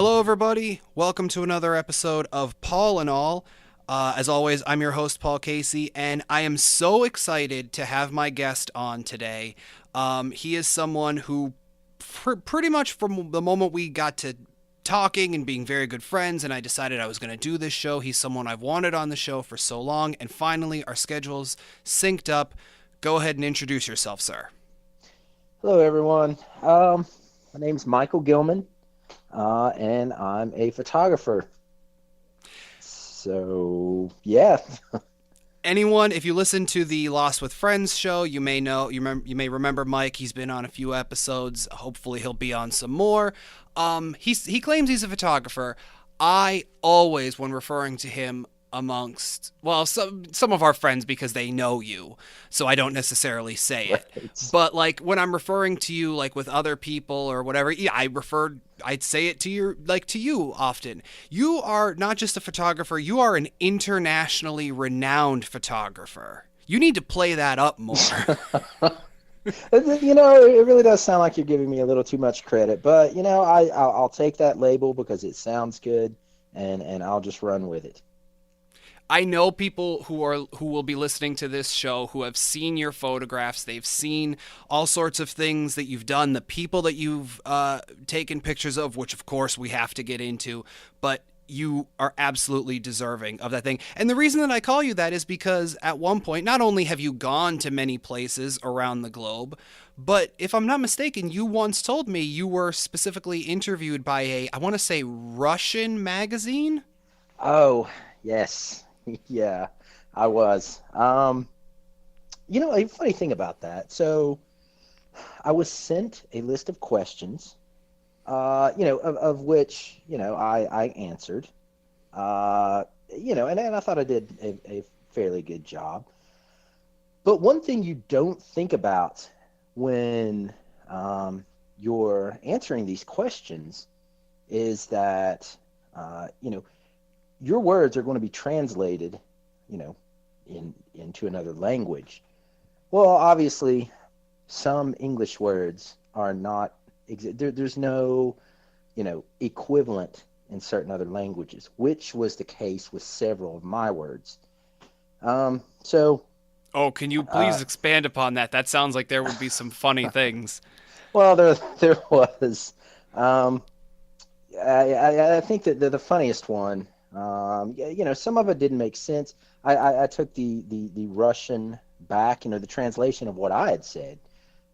Hello, everybody. Welcome to another episode of Paul and All. As always, I'm your host, Paul Casey, and I am so excited to have my guest on today. He is someone who, pretty much from the moment we got to talking and being very good friends, and I decided I was going to do this show, he's someone I've wanted on the show for so long, and finally our schedules synced up. Go ahead and introduce yourself, sir. Hello, everyone. My name's Michael Gillman, and I'm a photographer. So, yeah. Anyone, if you listen to the Lost with Friends show, you may know you may remember Mike. He's been on a few episodes. Hopefully, he'll be on some more. He claims he's a photographer. I always, when referring to him amongst some of our friends, because they know you, so I don't necessarily say it. Right. But like when I'm referring to you, like with other people or whatever, yeah, I'd say it to you often. You are not just a photographer; you are an internationally renowned photographer. You need to play that up more. It really does sound like you're giving me a little too much credit, but I'll take that label because it sounds good, and I'll just run with it. I know people who will be listening to this show who have seen your photographs. They've seen all sorts of things that you've done, the people that you've taken pictures of, which of course we have to get into, but you are absolutely deserving of that thing. And the reason that I call you that is because at one point, not only have you gone to many places around the globe, but if I'm not mistaken, you once told me you were specifically interviewed by I want to say Russian magazine. Oh, yes. Yeah, I was. A funny thing about that. So, I was sent a list of questions, of which, I answered. And I thought I did a fairly good job. But one thing you don't think about when you're answering these questions is that, uh, you know, your words are going to be translated, you know, into another language. Well, obviously, some English words are not, there's no, equivalent in certain other languages, which was the case with several of my words. So, Oh, can you uh, please expand upon that? That sounds like there would be some funny things. well, there was. Um, I think that the funniest one, some of it didn't make sense. I took the Russian back, the translation of what I had said,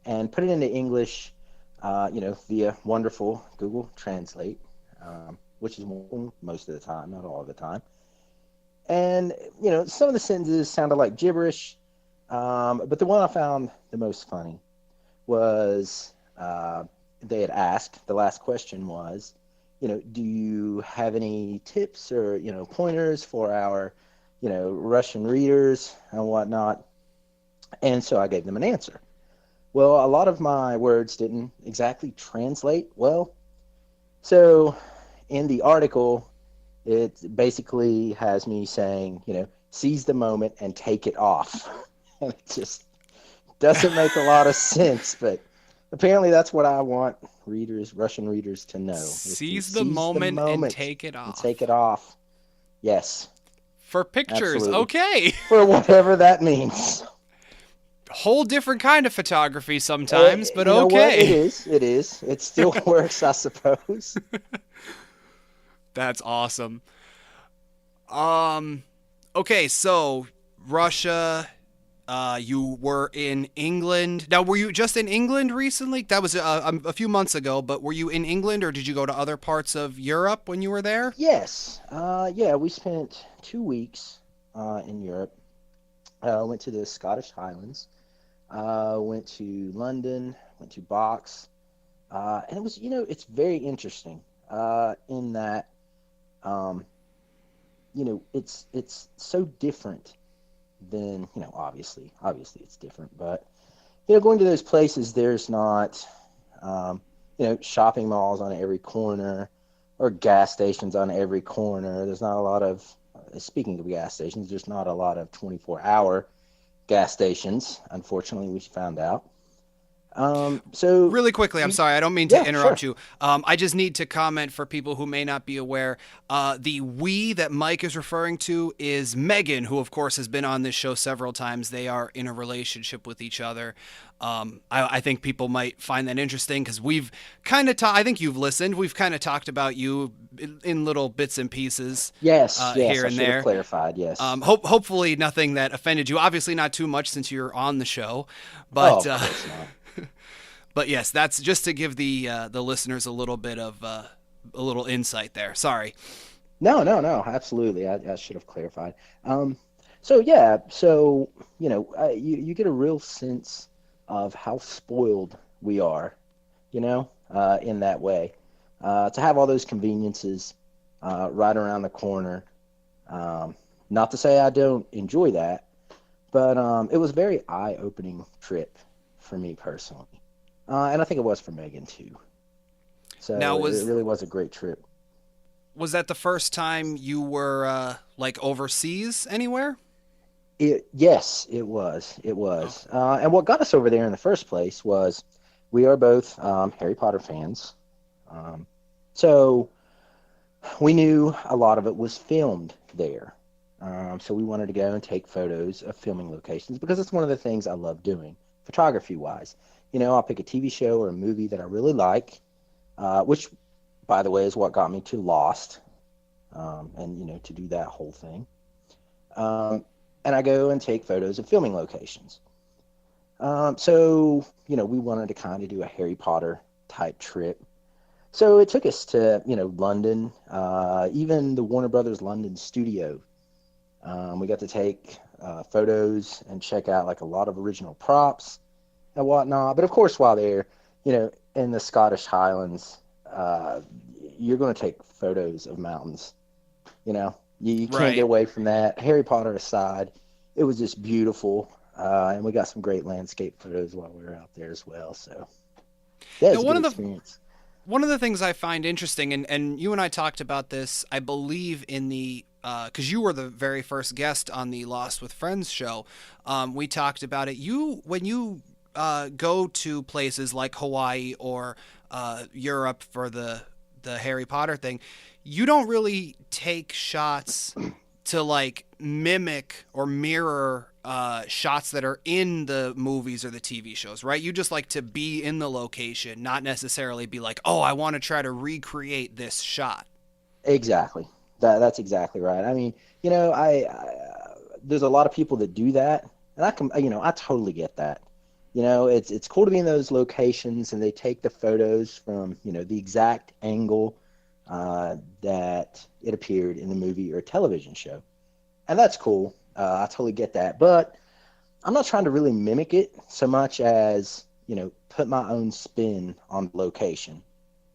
and put it into English, via wonderful Google Translate, which is working most of the time, not all of the time. And, some of the sentences sounded like gibberish, but the one I found the most funny was they had asked, the last question was, do you have any tips or, pointers for our, Russian readers and whatnot? And so I gave them an answer. Well, a lot of my words didn't exactly translate well. So in the article, it basically has me saying, seize the moment and take it off. And it just doesn't make a lot of sense, but apparently that's what I want Russian readers to know, is to Seize the seize the moment and moment take it and take it off. off. Yes, For pictures, absolutely. okay. For whatever that means. Whole different kind of photography sometimes, but You know what? It okay. is. It is. It still works, I suppose. That's awesome. Um, okay, so Russia, you were in England. Now, were you just in England recently? That was a few months ago, but were you in England or did you go to other parts of Europe when you were there? Yes. Yeah, we spent 2 weeks in Europe. Went to the Scottish Highlands. Went to London. Went to Box. And it was, it's very interesting in that, um, it's so different than, obviously it's different, but going to those places, there's not, shopping malls on every corner or gas stations on every corner. There's not a lot of, speaking of gas stations, there's not a lot of 24-hour gas stations, unfortunately, we found out. So Really quickly, I'm we, sorry, I don't mean to yeah, interrupt sure. you. I just need to comment for people who may not be aware. The we that Mike is referring to is Megan, who, of course, has been on this show several times. They are in a relationship with each other. I think people might find that interesting because we've kind of I think you've listened. We've kind of talked about you in little bits and pieces Yes, here yes, I and should have there. clarified. Yes. Hopefully, nothing that offended you. Obviously, not too much since you're on the show, Oh, but of course not. but yes, that's just to give the listeners a little bit of a little insight there. Sorry. No, no, no, absolutely. I should have clarified. Um, so yeah, so you get a real sense of how spoiled we are, in that way. To have all those conveniences right around the corner. Um, Not to say I don't enjoy that, but it was a very eye-opening trip for me personally, and I think it was for Megan too. Now, So it really was a great trip. was that the first time you were like overseas anywhere? Yes, it was. It Oh, was. And what got us over there in the first place was we are both Harry Potter fans. Um, so we knew a lot of it was filmed there. So we wanted to go and take photos of filming locations because it's one of the things I love doing, photography wise. I'll pick a TV show or a movie that I really like, which, by the way, is what got me to Lost, and to do that whole thing. Um, and I go and take photos of filming locations. So we wanted to kind of do a Harry Potter type trip. So it took us to, London, even the Warner Brothers London studio. We got to take photos and check out like a lot of original props and whatnot. But of course, while they're, in the Scottish Highlands, you're going to take photos of mountains. You can't get right. away from that. Harry Potter aside, it was just beautiful. And we got some great landscape photos while we were out there as well. So, yeah, Now, it's a good experience. one of the things I find interesting, and you and I talked about this, I believe, in the because you were the very first guest on the Lost with Friends show. We talked about it. When you go to places like Hawaii or Europe for the Harry Potter thing, you don't really take shots to like mimic or mirror shots that are in the movies or the TV shows, right? You just like to be in the location, not necessarily be like, oh, I want to try to recreate this shot. Exactly. That's exactly right. I mean, there's a lot of people that do that, and I totally get that. It's cool to be in those locations, and they take the photos from, the exact angle that it appeared in the movie or television show, and that's cool. I totally get that, but I'm not trying to really mimic it so much as, put my own spin on the location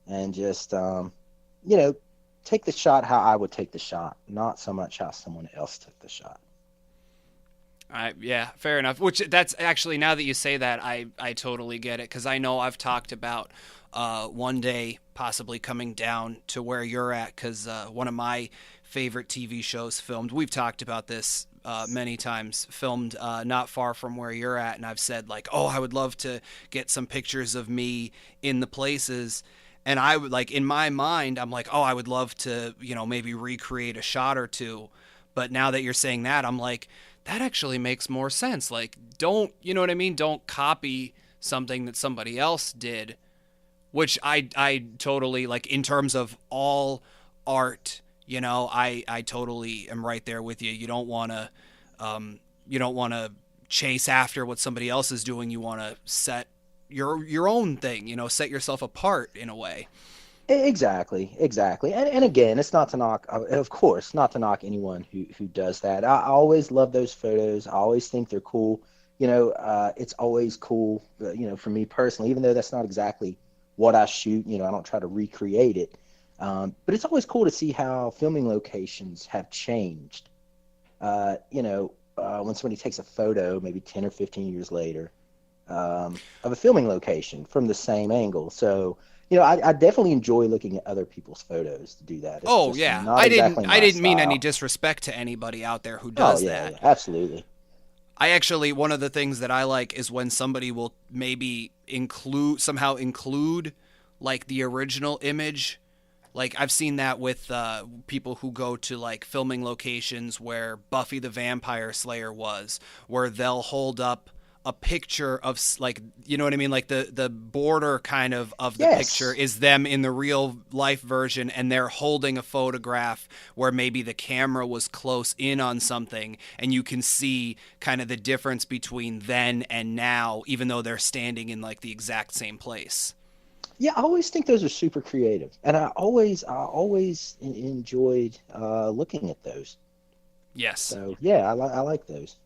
and just, you know, take the shot how I would take the shot, not so much how someone else took the shot. Yeah, fair enough. Which that's actually now that you say that, I totally get it because I know I've talked about one day possibly coming down to where you're at because one of my favorite TV shows filmed. We've talked about this many times. Filmed not far from where you're at, and I've said like, oh, I would love to get some pictures of me in the places. And I would like in my mind, I'm like, oh, I would love to, maybe recreate a shot or two. But now that you're saying that, I'm like, that actually makes more sense. Like, don't, you know what I mean? Don't copy something that somebody else did, which I totally like in terms of all art, I totally am right there with you. You don't want to chase after what somebody else is doing. You want to set your own thing, set yourself apart in a way. Exactly, exactly. And again, it's not to knock, of course, not to knock anyone who does that. I always love those photos. I always think they're cool. It's always cool, for me personally, even though that's not exactly what I shoot, I don't try to recreate it. But it's always cool to see how filming locations have changed. When somebody takes a photo, maybe 10 or 15 years later, of a filming location from the same angle. So, I definitely enjoy looking at other people's photos to do that. It's Oh just yeah, not I didn't exactly I my didn't mean any style. disrespect to anybody out there who Oh does yeah, that. yeah, absolutely. I actually, one of the things that I like is when somebody will maybe somehow include like the original image. Like I've seen that with people who go to like filming locations where Buffy the Vampire Slayer was, where they'll hold up a picture of like, you know what I mean, like the border kind of the picture Yes. is them in the real life version, and they're holding a photograph where maybe the camera was close in on something, and you can see kind of the difference between then and now, even though they're standing in like the exact same place. Yeah, I always think those are super creative, and I always enjoyed looking at those. Yes. So yeah, I like those.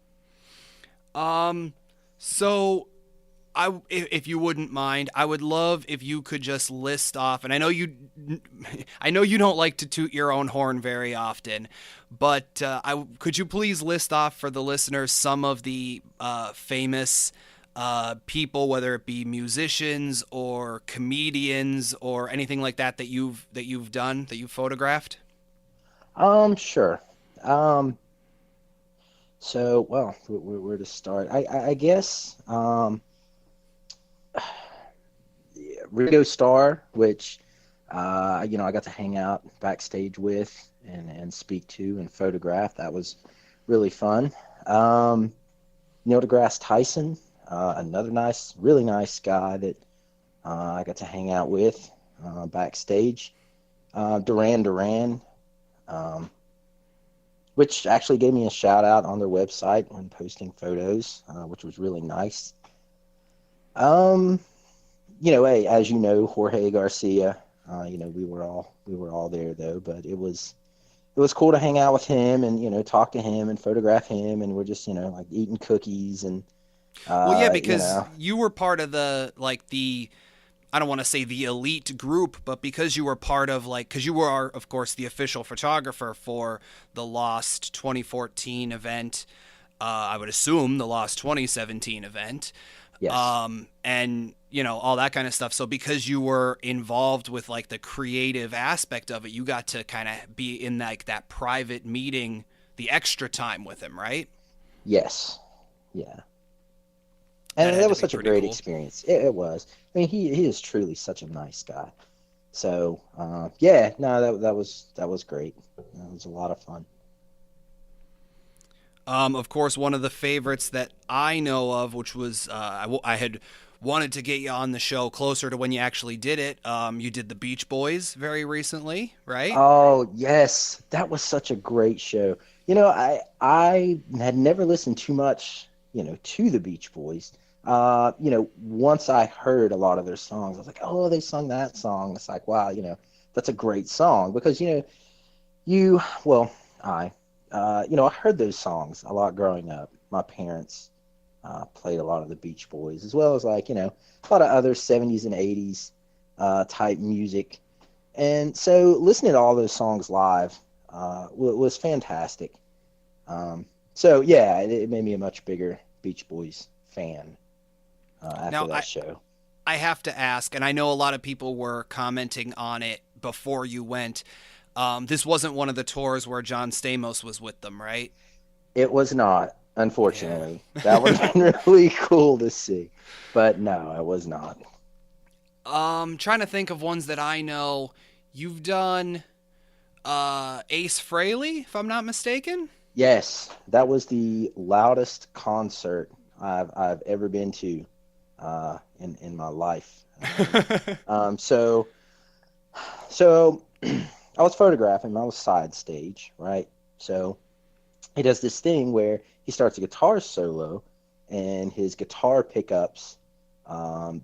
Um, so if you wouldn't mind, I would love if you could just list off, and I know I know you don't like to toot your own horn very often, but could you please list off for the listeners some of the famous people, whether it be musicians or comedians or anything like that that you've photographed? Sure. Um, so well, where to start? I guess Ringo Starr, which I got to hang out backstage with and speak to and photograph. That was really fun. Um, Neil deGrasse Tyson, another really nice guy that I got to hang out with backstage. Duran Duran, um, which actually gave me a shout out on their website when posting photos, which was really nice. Um, hey, as you know, Jorge Garcia. We were all there though, but it was cool to hang out with him and talk to him and photograph him, and we're just like eating cookies and Well, yeah, uh, you because know, you were part of the I don't want to say the elite group, but because you were part of because you were, of course, the official photographer for the Lost 2014 event. I would assume the Lost 2017 event, yes, and all that kind of stuff. So because you were involved with like the creative aspect of it, you got to kind of be in like that private meeting, the extra time with him, right? yes, yeah. That And had that to was be such a pretty great cool. experience. It was. I mean, he is truly such a nice guy. So yeah, no, that was great. That was a lot of fun. Of course, one of the favorites that I know of, which was I had wanted to get you on the show closer to when you actually did it. You did the Beach Boys very recently, right? Oh yes, that was such a great show. I had never listened too much, to the Beach Boys. Once I heard a lot of their songs, I was like, oh, they sung that song. It's like, wow, that's a great song because well, I heard those songs a lot growing up. My parents played a lot of the Beach Boys as well as a lot of other 70s and 80s type music. And so listening to all those songs live was fantastic. So yeah, it made me a much bigger Beach Boys fan after Now, that I show. I have to ask, and I know a lot of people were commenting on it before you went. This wasn't one of the tours where John Stamos was with them, right? It was not, Yeah. unfortunately. That would have been really cool to see, but no, it was not. Trying to think of ones that I know. You've done Ace Frehley, if I'm not mistaken. Yes, that was the loudest concert I've ever been to in my life. So I was photographing. I was side stage, right? So he does this thing where he starts a guitar solo, and his guitar pickups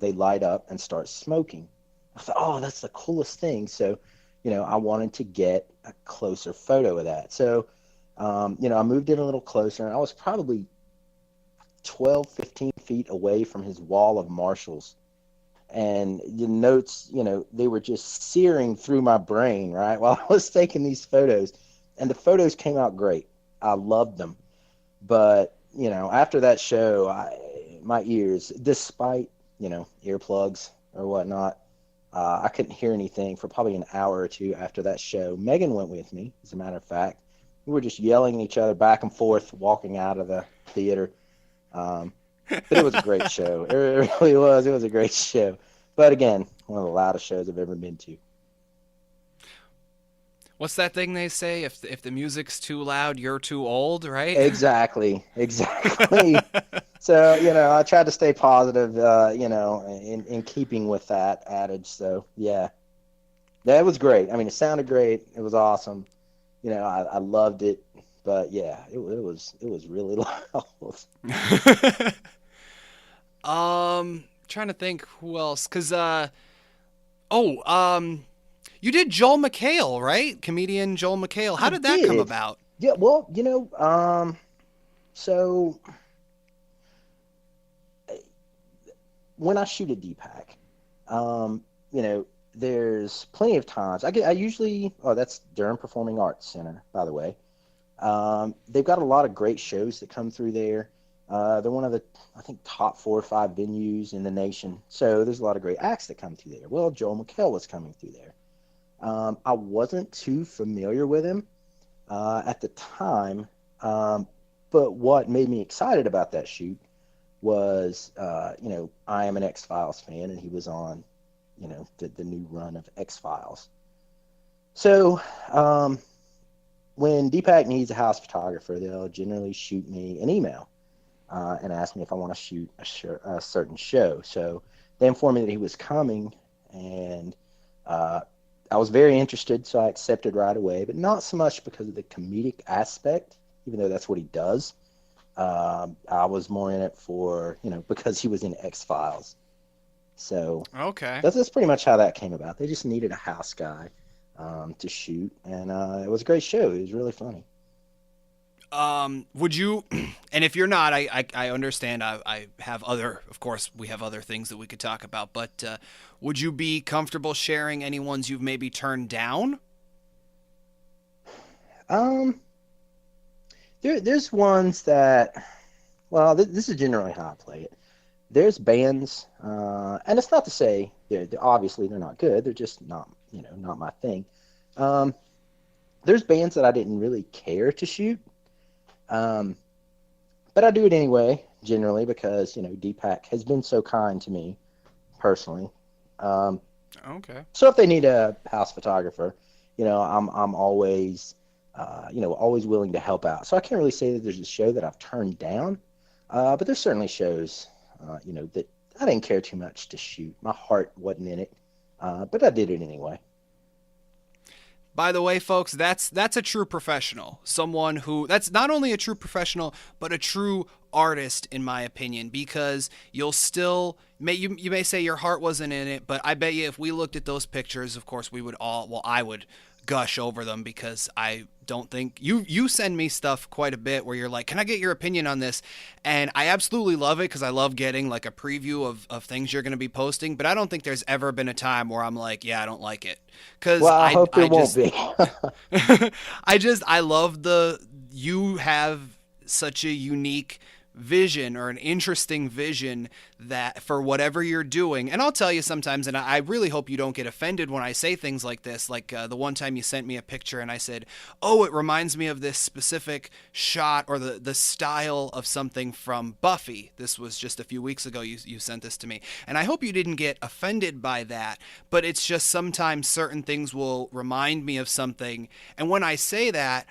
they light up and start smoking. I thought, oh, that's the coolest thing. So, I wanted to get a closer photo of that. So, I moved in a little closer, and I was probably 12, 15 feet away from his wall of Marshalls. And the notes, they were just searing through my brain, right, while I was taking these photos. And the photos came out great. I loved them. But, after that show, my ears, despite, earplugs or whatnot, I couldn't hear anything for probably an hour or two after that show. Megan went with me, as a matter of fact. We were just yelling at each other back and forth, walking out of the theater. But it was a great show. It really was. It was a great show. But again, one of the loudest shows I've ever been to. What's that thing they say? If the music's too loud, you're too old, right? Exactly, exactly. So, I tried to stay positive, in keeping with that adage. So, yeah, that was great. I mean, it sounded great. It was awesome. I loved it. But yeah, it was really loud. Trying to think who else, cause oh, you did Joel McHale, right? Comedian Joel McHale. How I did that come did. about? Yeah, well, so when I shoot a Deepak, um, there's plenty of times I usually, oh, that's Durham Performing Arts Center, by the way. They've got a lot of great shows that come through there. They're one of the, I think, top 4 or 5 venues in the nation. So there's a lot of great acts that come through there. Well, Joel McHale was coming through there. I wasn't too familiar with him at the time, um, but what made me excited about that shoot was, I am an X Files fan, and he was on, the new run of X Files. So when Deepak needs a house photographer, they'll generally shoot me an email and ask me if I want to shoot a certain show. So they informed me that he was coming, and uh, I was very interested, so I accepted right away, but not so much because of the comedic aspect, even though that's what he does. I was more in it for, because he was in X Files. So Okay. that's pretty much how that came about. They just needed a house guy to shoot, and it was a great show. It was really funny. Would you, and if you're not, I understand. I have other, of course, we have other things that we could talk about, but would you be comfortable sharing any ones you've maybe turned down? Um, there's ones that, well, this is generally how I play it. There's bands, and it's not to say obviously they're not good. They're just not, not my thing. Um, there's bands that I didn't really care to shoot, um, but I do it anyway, generally because Deepak has been so kind to me personally. Um, Okay. so if they need a house photographer, I'm always, always willing to help out. So I can't really say that there's a show that I've turned down, but there's certainly shows, that I didn't care too much to shoot. My heart wasn't in it, but I did it anyway. By the way, folks, that's a true professional. Someone who that's not only a true professional, but a true artist in my opinion because you'll still you may say your heart wasn't in it, but I bet you if we looked at those pictures, of course we would all well I would gush over them because I don't think you send me stuff quite a bit where you're like, "Can I get your opinion on this?" And I absolutely love it because I love getting like a preview of things you're going to be posting, but I don't think there's ever been a time where I'm like, "Yeah, I don't like it." Cuz Well, I hope there I won't just be. I love the you have such a unique vision or an interesting vision that for whatever you're doing. And I'll tell you sometimes, and I really hope you don't get offended when I say things like this. Like the one time you sent me a picture and I said, "Oh, it reminds me of this specific shot or the style of something from Buffy." This was just a few weeks ago. You sent this to me, and I hope you didn't get offended by that. But it's just sometimes certain things will remind me of something, and when I say that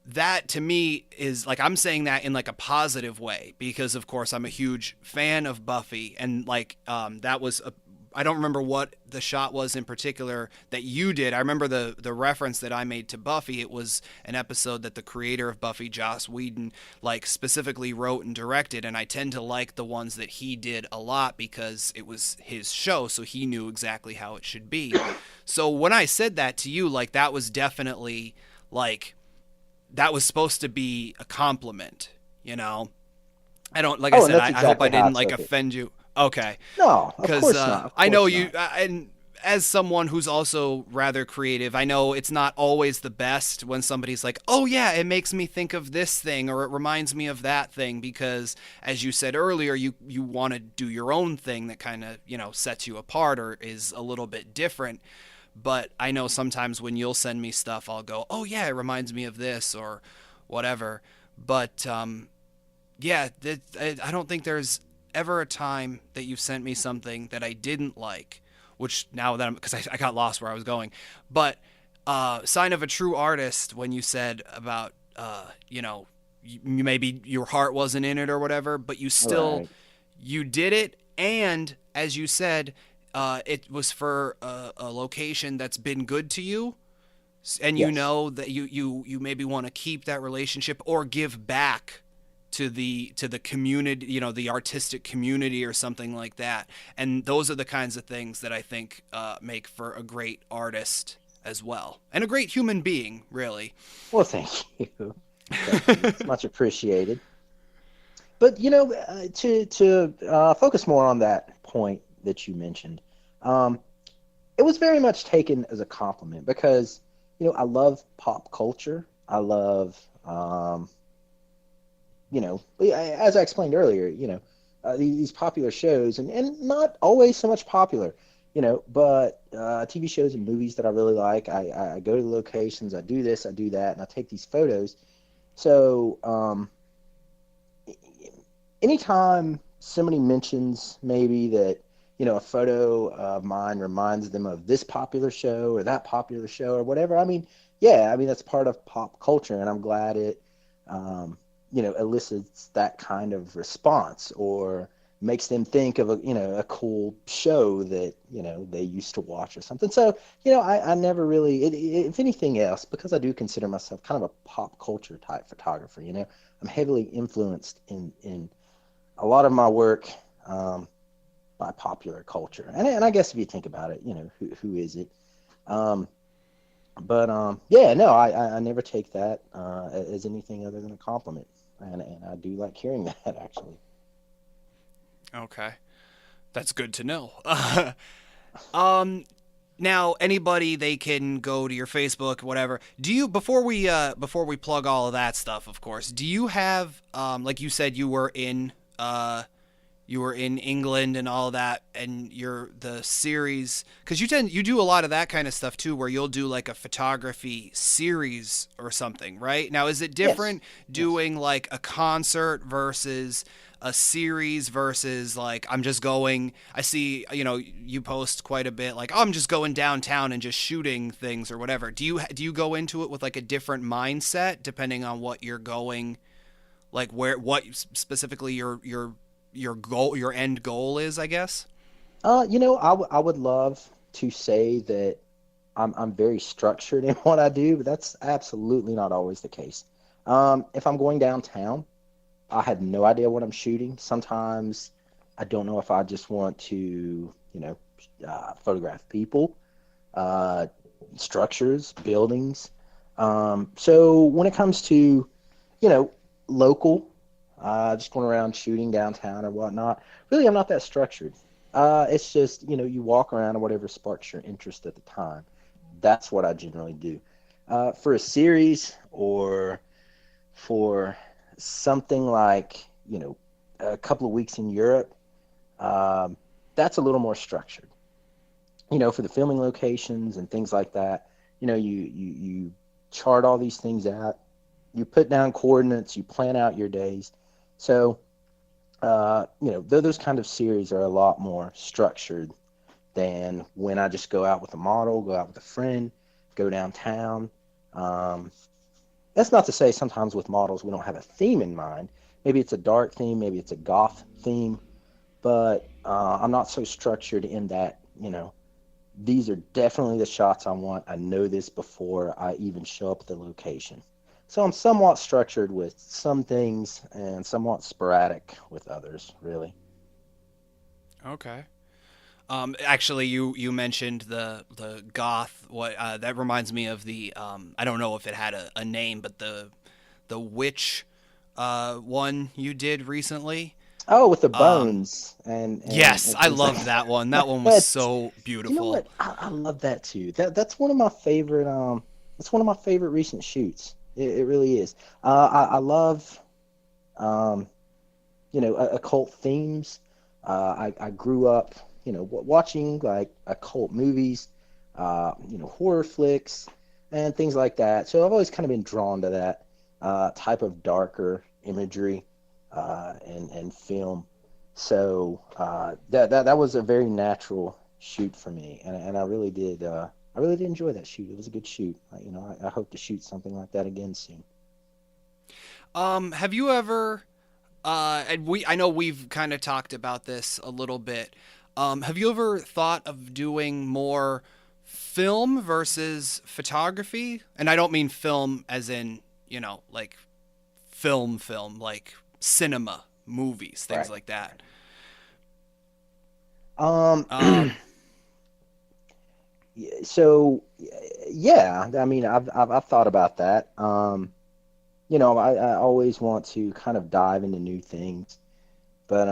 that to me is like I'm saying that in like a positive way because of course I'm a huge fan of Buffy and like that was a I don't remember what the shot was in particular that you did. I remember the reference that I made to Buffy. It was an episode that the creator of Buffy, Joss Whedon, like specifically wrote and directed, and I tend to like the ones that he did a lot because it was his show, so he knew exactly how it should be. So when I said that to you, like that was definitely like that was supposed to be a compliment, you know? I don't, like I Oh, and said, that's I hope I exactly how I didn't like took it. offend you. Okay. No, of Because course not. Of I know course you, not. and as someone who's also rather creative, I know it's not always the best when somebody's like, oh yeah, it makes me think of this thing or it reminds me of that thing because, as you said earlier, you want to do your own thing that kind of, sets you apart or is a little bit different. But I know sometimes when you'll send me stuff, I'll go, oh yeah, it reminds me of this or whatever. But yeah, I don't think there's ever a time that you've sent me something that I didn't like, which now that I'm, because I got lost where I was going, but sign of a true artist when you said about, you maybe your heart wasn't in it or whatever, but you still, Right. you did it. And as you said, it was for a location that's been good to you, and you Yes. know that you maybe want to keep that relationship or give back to the community, the artistic community or something like that. And those are the kinds of things that I think make for a great artist as well, and a great human being, really. Well, thank you. Thank you. It's much appreciated. But to focus more on that point that you mentioned, um, it was very much taken as a compliment because I love pop culture. I love as I explained earlier, these popular shows and not always so much popular, but TV shows and movies that I really like. I go to the locations, I do this, I do that, and I take these photos. So anytime somebody mentions maybe that, a photo of mine reminds them of this popular show or that popular show or whatever, I mean, yeah, I mean, that's part of pop culture, and I'm glad it, um, elicits that kind of response or makes them think of a cool show that, they used to watch or something. So, I never really, if anything else, because I do consider myself kind of a pop culture type photographer, I'm heavily influenced in a lot of my work by popular culture. And I guess if you think about it, who is it? Um, but yeah, no, I never take that as anything other than a compliment. And I do like hearing that actually. Okay, that's good to know. um, Now anybody, they can go to your Facebook, whatever. Do you, before we plug all of that stuff, of course, do you have, like you said, you were in England and all that, and you're the series, because you do a lot of that kind of stuff too, where you'll do like a photography series or something, right? Now, is it Yes, different yes. doing like a concert versus a series versus like I'm just going? I see, you post quite a bit like, oh, I'm just going downtown and just shooting things or whatever. Do you go into it with like a different mindset depending on what you're going, like where, what specifically your goal, your end goal is, I guess. I would love to say that I'm very structured in what I do, but that's absolutely not always the case. If I'm going downtown, I had no idea what I'm shooting. Sometimes I don't know if I just want to, photograph people, uh, structures, buildings. So when it comes to, you know, local, just going around shooting downtown or whatnot, really, I'm not that structured. It's just, you walk around or whatever sparks your interest at the time. That's what I generally do. For a series or for something like, a couple of weeks in Europe, um, that's a little more structured. For the filming locations and things like that, you chart all these things out. You put down coordinates. You plan out your days. So, those kind of series are a lot more structured than when I just go out with a model, go out with a friend, go downtown. Um, that's not to say sometimes with models we don't have a theme in mind. Maybe it's a dark theme, maybe it's a goth theme, but I'm not so structured in that, these are definitely the shots I want. I know this before I even show up at the location. So I'm somewhat structured with some things and somewhat sporadic with others, really. Okay. Actually, you mentioned the goth. What that reminds me of the, I don't know if it had a name, but the witch one you did recently. Oh, with the Um, bones yes, and I things like loved that one. That one was that. so You know beautiful. what? I love that too. That's one of my favorite. That's one of my favorite recent shoots. It really is. I love um, occult themes. I grew up, watching like occult movies, horror flicks, and things like that. So I've always kind of been drawn to that type of darker imagery. and film. So that was a very natural shoot for me, and I really did enjoy that shoot. It was a good shoot. I hope to shoot something like that again soon. Have you ever and I know we've kind of talked about this a little bit. Have you ever thought of doing more film versus photography? And I don't mean film as in, like film, like cinema, movies, things Right. like that. Um, Um, so yeah, I mean, I've thought about that. I always want to kind of dive into new things, but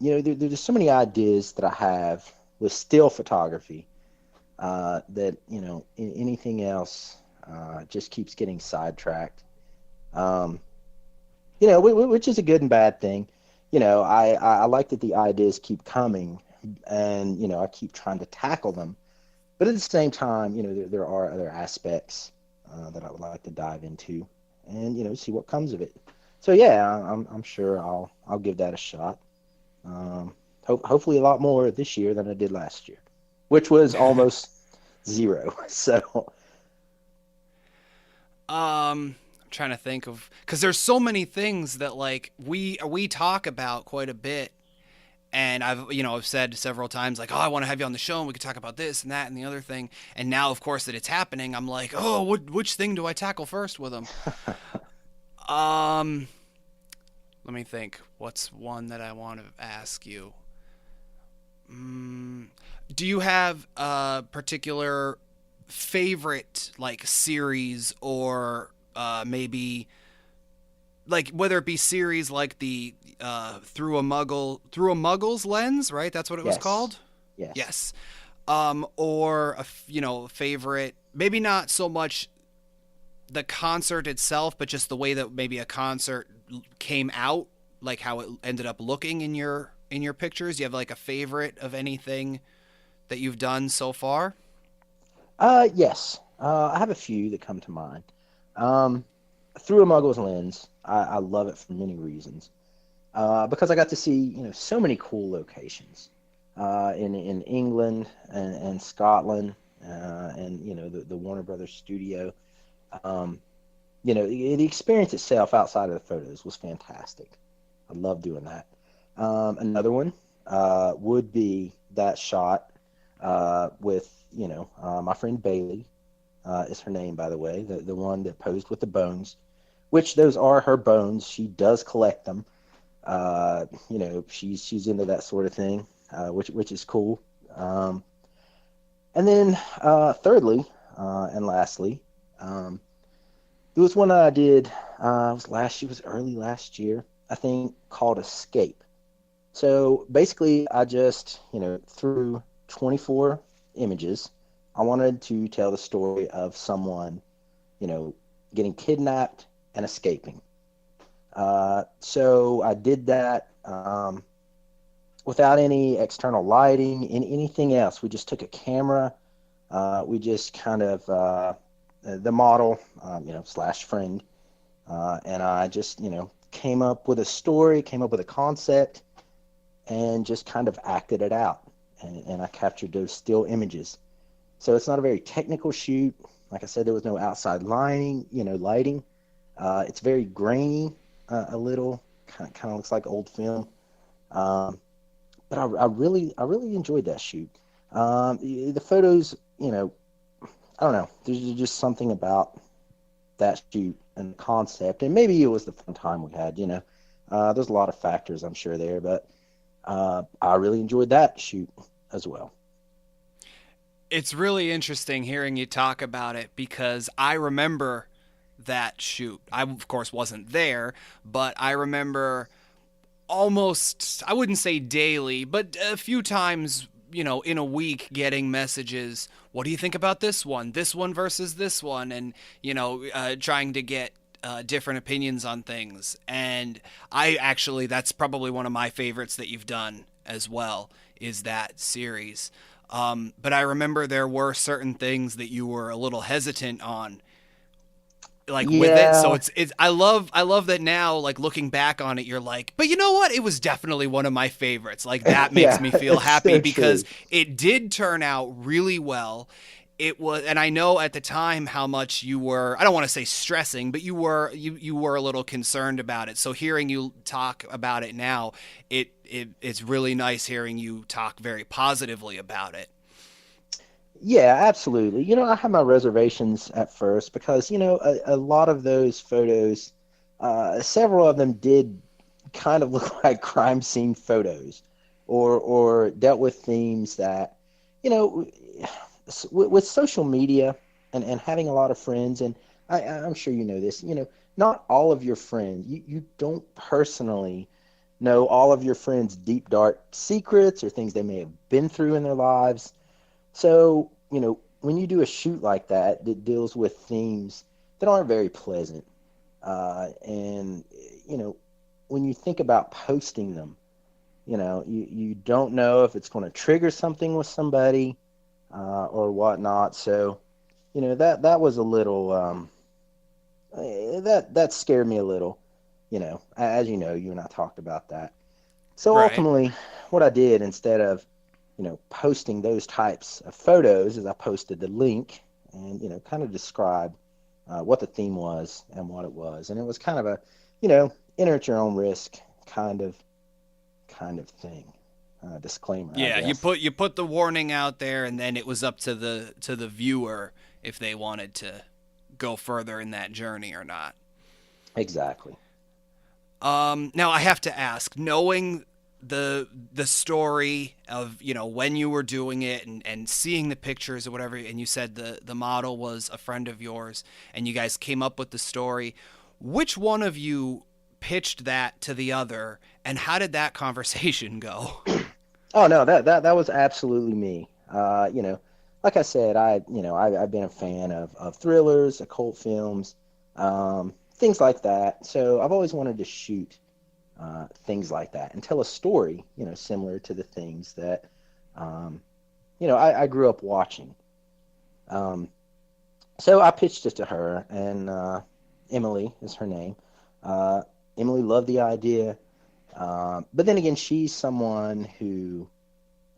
there's so many ideas that I have with still photography that anything else just keeps getting sidetracked. Um, which is a good and bad thing. I like that the ideas keep coming, and I keep trying to tackle them. But at the same time, there are other aspects that I would like to dive into, and see what comes of it. So yeah, I'm sure I'll give that a shot. Hopefully a lot more this year than I did last year, which was almost zero. So I'm trying to think of because there's so many things that like we talk about quite a bit, and I've said several times like, oh, I want to have you on the show and we could talk about this and that and the other thing. And now, of course, that it's happening, I'm like, oh, which thing do I tackle first with them? Um, Let me think. What's one that I want to ask you? Mm, do you have a particular favorite like series or maybe like whether it be series like the through a muggle's lens, right? That's what it was yes, called. yes. Yes. Or favorite, maybe not so much the concert itself, but just the way that maybe a concert came out, like how it ended up looking in your pictures. You have like a favorite of anything that you've done so far? Yes. I have a few that come to mind. Um, Through a Muggle's lens, I love it for many reasons. Because I got to see, so many cool locations in England and Scotland, and the Warner Brothers studio. Um, the experience itself outside of the photos was fantastic. I love doing that. Another one would be that shot with my friend Bailey is her name, by the way, the one that posed with the bones, which those are her bones. She does collect them. She's into that sort of thing, which is cool. Um, and then thirdly and lastly, um, there was one I did. It was early last year, I think, called Escape. So basically, I just through 24 images, I wanted to tell the story of someone you know getting kidnapped and escaping. So I did that without any external lighting and anything else. We just took a camera. We just kind of the model, slash friend, and I just came up with a story, came up with a concept, and just kind of acted it out. And I captured those still images. So it's not a very technical shoot. Like I said, there was no outside lighting. It's very grainy, a little kind of looks like old film. Um, but I really enjoyed that shoot. The photos, I don't know. There's just something about that shoot and the concept, and maybe it was the fun time we had. There's a lot of factors I'm sure there, but I really enjoyed that shoot as well. It's really interesting hearing you talk about it because I remember that shoot. I, of course, wasn't there, but I remember almost, I wouldn't say daily, but a few times, in a week getting messages. What do you think about this one? This one versus this one? And, trying to get different opinions on things. And that's probably one of my favorites that you've done as well, is that series. But I remember there were certain things that you were a little hesitant on, like with it. So Yeah, it's I love that now, like looking back on it, you're like, but you know what? It was definitely one of my favorites. Like that makes yeah, me feel it's happy so because true. it did turn out really well. It was, and I know at the time how much you were, I don't want to say stressing, but you were a little concerned about it. So hearing you talk about it now, it's really nice hearing you talk very positively about it. Yeah, absolutely. I had my reservations at first because, a lot of those photos, several of them did kind of look like crime scene photos or dealt with themes that, you know, with social media and having a lot of friends, and I'm sure you know this, not all of your friends, you don't personally know all of your friends' deep, dark secrets or things they may have been through in their lives. So, when you do a shoot like that that deals with themes that aren't very pleasant, and, you know, when you think about posting them, you don't know if it's going to trigger something with somebody or whatnot. So, that was a little, that scared me a little, as you and I talked about that. So Right. ultimately, what I did instead of, posting those types of photos is I posted the link and, kind of describe what the theme was and what it was. And it was kind of a, enter at your own risk kind of thing. Disclaimer, I Yeah, you guess. put the warning out there, and then it was up to the viewer if they wanted to go further in that journey or not. Exactly. Now I have to ask, knowing the story of when you were doing it and seeing the pictures or whatever, and you said the model was a friend of yours, and you guys came up with the story. Which one of you pitched that to the other, and how did that conversation go? Oh no, that was absolutely me. Like I said, I've been a fan of thrillers, occult films, things like that. So I've always wanted to shoot things like that and tell a story, similar to the things that, um, I grew up watching. Um, so I pitched it to her, and Emily is her name. Uh, Emily loved the idea, but then again, she's someone who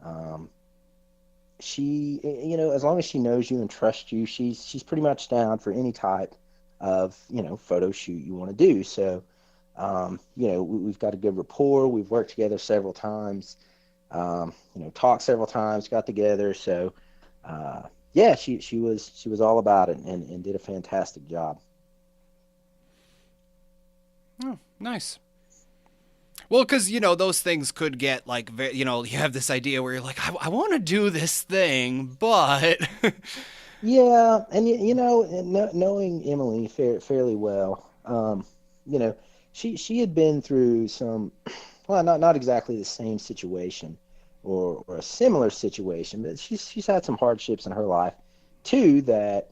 um, as long as she knows you and trusts you, she's pretty much down for any type of photo shoot you want to do. So we've got a good rapport. We've worked together several times. Talked several times, got together. So yeah, she was all about it and did a fantastic job. Oh, nice. Well, because those things could get like, you have this idea where you're like, I want to do this thing, but Yeah, and knowing Emily fairly well, you know, she had been through some, well, not exactly the same situation or a similar situation, but she's had some hardships in her life too that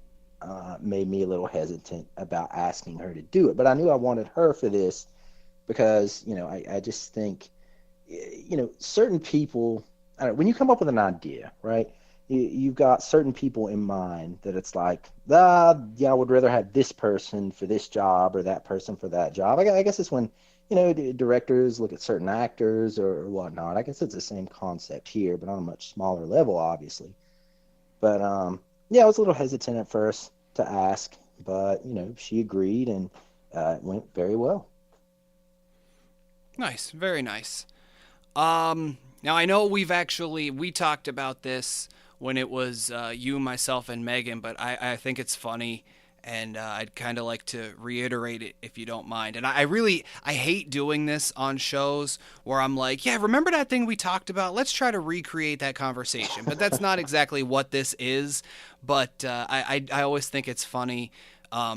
made me a little hesitant about asking her to do it. But I knew I wanted her for this because I just think certain people, I don't know, when you come up with an idea, right? You've got certain people in mind that it's like, yeah, I would rather have this person for this job or that person for that job. I guess it's when, directors look at certain actors or whatnot. I guess it's the same concept here, but on a much smaller level, obviously. But yeah, I was a little hesitant at first to ask, but she agreed and it went very well. nice, very nice. Now I know we talked about this when it was you, myself, and Megan, but I think it's funny, and I'd kind of like to reiterate it if you don't mind. And I hate doing this on shows where I'm like, yeah, remember that thing we talked about? Let's try to recreate that conversation. But that's not exactly what this is. But I always think it's funny.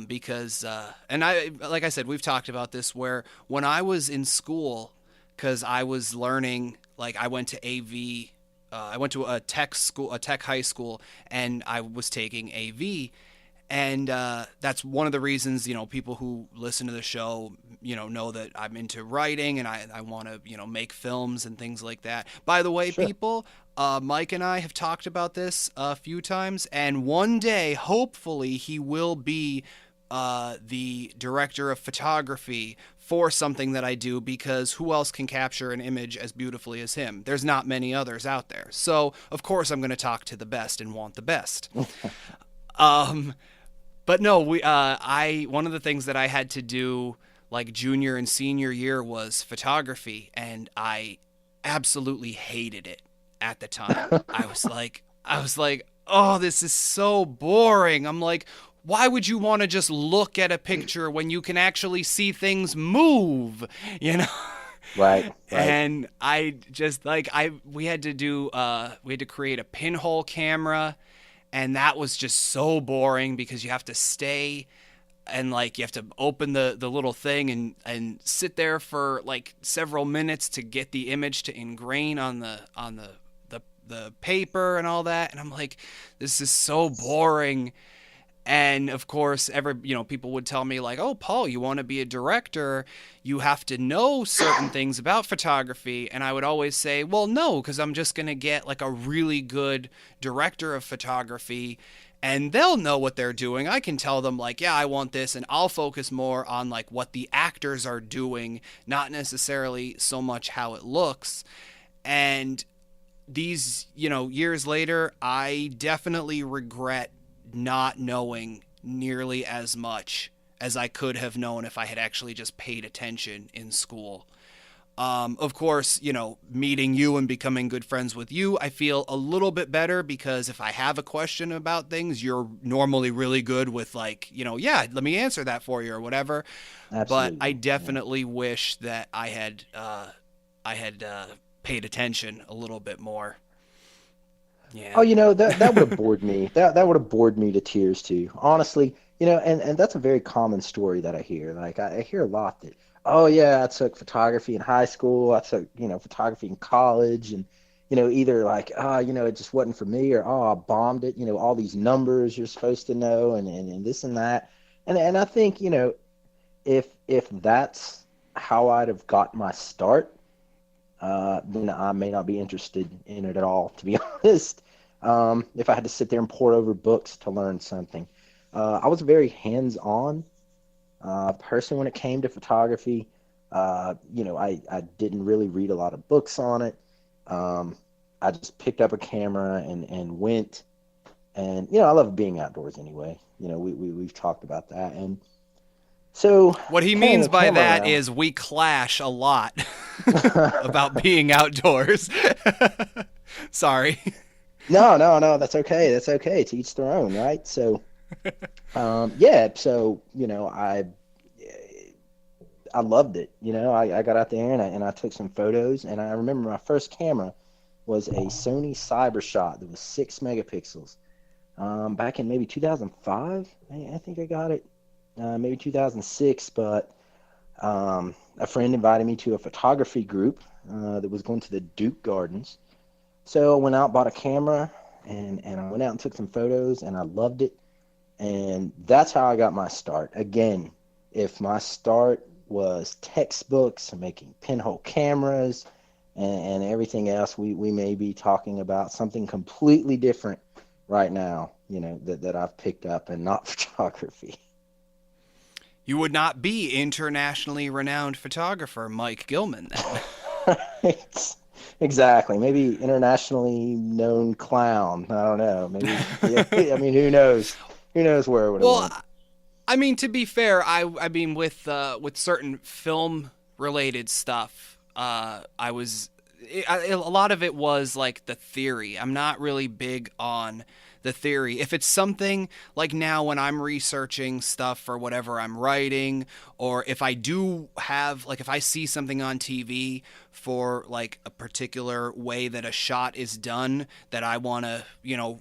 Because and I like I said, we've talked about this where when I was in school, because I was learning, like I went to AV, I went to a tech school, a tech high school, and I was taking AV. And that's one of the reasons, people who listen to the show, know that I'm into writing and I want to, make films and things like that. By the way, Sure. people, Mike and I have talked about this a few times, and one day, hopefully, he will be the director of photography for something that I do, because who else can capture an image as beautifully as him? There's not many others out there. So, of course, I'm going to talk to the best and want the best. Um, but no, one of the things that I had to do like junior and senior year was photography, and I absolutely hated it at the time. I was like, oh, this is so boring. I'm like, why would you want to just look at a picture when you can actually see things move? You know? Right, right. And I just like I we had to create a pinhole camera, and that was just so boring because you have to stay and like you have to open the little thing and sit there for like several minutes to get the image to ingrain on the paper and all that. And I'm like, this is so boring. And of course, people would tell me like, "Oh, Paul, you want to be a director? You have to know certain things about photography." And I would always say, "Well, no, because I'm just gonna get like a really good director of photography, and they'll know what they're doing. I can tell them like, yeah, I want this, and I'll focus more on like what the actors are doing, not necessarily so much how it looks." And these, years later, I definitely regret not knowing nearly as much as I could have known if I had actually just paid attention in school. Of course, meeting you and becoming good friends with you, I feel a little bit better because if I have a question about things, you're normally really good with like, yeah, let me answer that for you or whatever. But I Absolutely. Yeah. definitely wish that I had paid attention a little bit more. Oh, Yeah. that would have bored me. That would have bored me to tears too. Honestly, and that's a very common story that I hear. Like I hear a lot that, oh yeah, I took photography in high school, I took, photography in college, and either like, it just wasn't for me, or oh, I bombed it, all these numbers you're supposed to know, and this and that. And I think, if that's how I'd have got my start, then I may not be interested in it at all, to be honest. If I had to sit there and pore over books to learn something, I was a very hands-on person when it came to photography. I didn't really read a lot of books on it. Um, I just picked up a camera and went. And, I love being outdoors anyway. We've talked about that. And so What he carrying means a by camera that around. is we clash a lot about being outdoors. Sorry. No, no, no, that's okay. That's okay. To each their own, right? So, yeah. So, I loved it. I got out there and I took some photos. And I remember my first camera was a Sony CyberShot that was 6 megapixels. Back in maybe 2005, I think I got it. Maybe 2006, but a friend invited me to a photography group that was going to the Duke Gardens. So I went out, bought a camera, and I went out and took some photos, and I loved it. And that's how I got my start. Again, if my start was textbooks and making pinhole cameras and everything else, we may be talking about something completely different right now, that I've picked up and not photography. You would not be internationally renowned photographer Mike Gillman then. Right. Exactly. Maybe internationally known clown. I don't know. Maybe. Yeah. I mean, who knows? Who knows where it would have Well, went? I mean, to be fair, I mean with certain film related stuff, I was a lot of it was like the theory. I'm not really big on the theory. If it's something like now when I'm researching stuff for whatever I'm writing, or if I do have like if I see something on TV for like a particular way that a shot is done that I want to,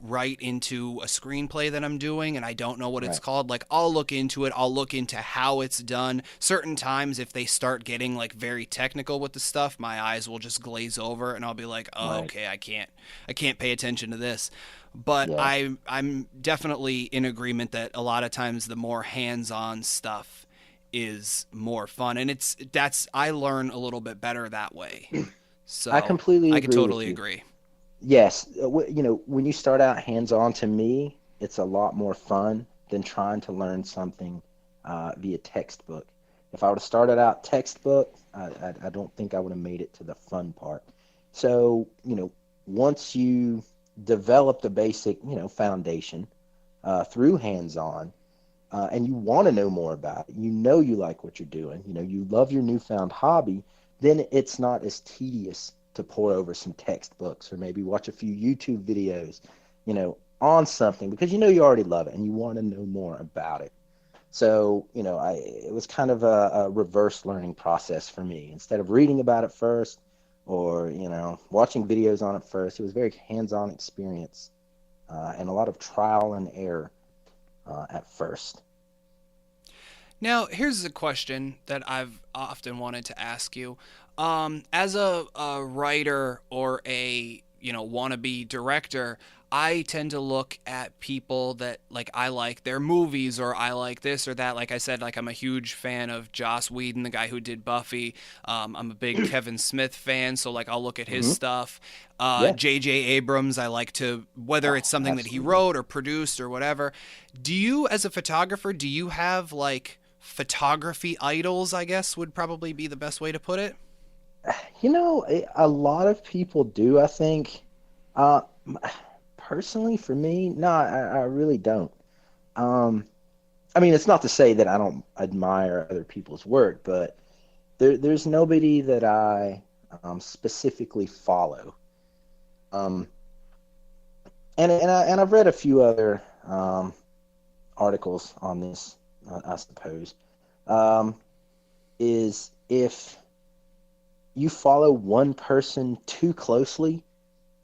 write into a screenplay that I'm doing and I don't know what it's Right. called, like I'll look into it. I'll look into how it's done. Certain times if they start getting like very technical with the stuff, my eyes will just glaze over and I'll be like, "Oh, Right. okay, I can't pay attention to this." But Yeah. I'm definitely in agreement that a lot of times the more hands-on stuff is more fun, and that's I learn a little bit better that way. I So completely I could agree with totally you. agree. Yes. When you start out hands-on, to me, it's a lot more fun than trying to learn something via textbook. If I would have started out textbook, I don't think I would have made it to the fun part. So, once you develop the basic, foundation through hands-on, and you want to know more about it, you like what you're doing, you love your newfound hobby, then it's not as tedious to pour over some textbooks or maybe watch a few YouTube videos, on something because you already love it and you want to know more about it. So, it was kind of a reverse learning process for me. Instead of reading about it first or, watching videos on it first, it was very hands-on experience and a lot of trial and error at first. Now, here's a question that I've often wanted to ask you. As a writer or a wannabe director, I tend to look at people that like I like their movies or I like this or that. Like I said, like I'm a huge fan of Joss Whedon, the guy who did Buffy. I'm a big Kevin Smith fan, so like I'll look at his Hmm. stuff. Yeah. J.J. Abrams, I like to whether it's Oh, something that he absolutely. wrote or produced or whatever. Do you, as a photographer, do you have like photography idols, I guess would probably be the best way to put it? A lot of people do, I think. M- Personally, for me, no, I really don't. Um, I mean, it's not to say that I don't admire other people's work, but there's nobody that I specifically follow. Um, and I've read a few other articles on this, I suppose. Um, is if you follow one person too closely,